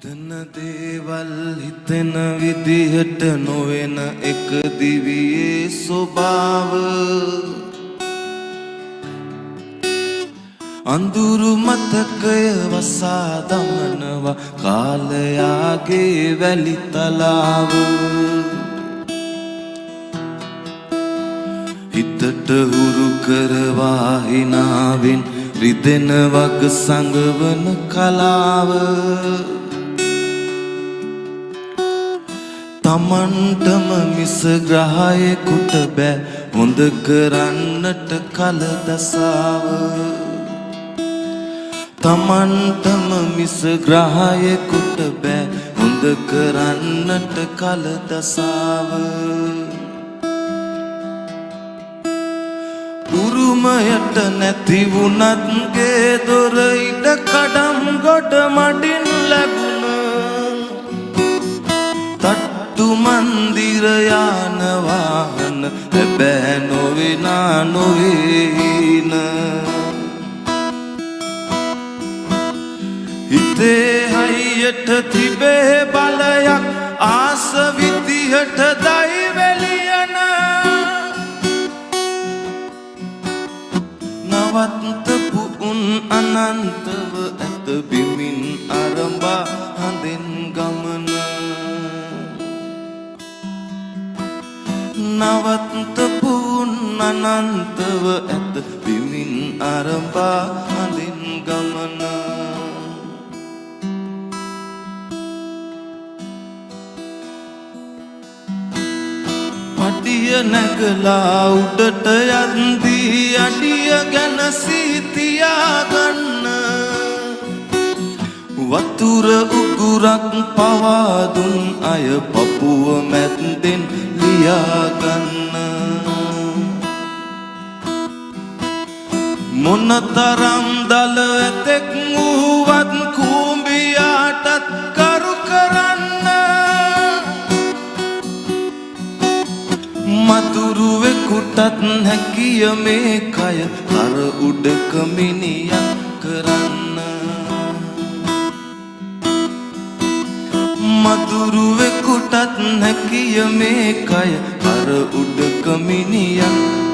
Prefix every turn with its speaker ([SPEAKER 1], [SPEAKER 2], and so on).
[SPEAKER 1] හිතන දේවල් හිතෙන විදිහට නොවෙන එක දිවියේ ස්වභාව අඳුරු මතකය වසා දමනවා කාලයාගේ වැලි තලාව හිතට හුරු කරවා හිනාවෙන් රිදෙන වග සංගවන කලාව තමන්ටම මිස ග්‍රහයෙකුට බෑ හොඳ කරන්නට කල දසාව තමන්ටම මිස ග්‍රහයෙකුට බෑ හොඳ කරන්නට කල දසාව උරුමයට නැති වුණත් ගේ දොර ඉඩ කඩම් ගොඩ මඩින් ලැබුණ තට්ටු මන්දිර යාන වාහන හැබෑ නොවෙනා නොවේන හිතේ හයියට තිබේ බලයක් ආස විදිහට දයිවැලියන නවත්තපු උන් අනන්තව ඇත බිමින් අරඹා හඳෙන් ගමන නවත්තපු උන් අනන්තව ඇත බිමින් අරඹා හඳෙන් ගමන පඩිය නැගලා උඩට යන්දී අඩිය ගැන සීතියාගන්න වතුර උගුරක් පවාදුන් අය පපුව මැද්දෙන් ලියාගන්න මොනතරම් දල ඇතෙක් වූවත් කූඹියාටත් කරු කරන්න මතුරුවෙකුටත් හැකිය මේ කය කර උඩක මිනියක් කරන්න මතුරුවෙකුටත් හැකිය මේ කය කර උඩක මිනියක්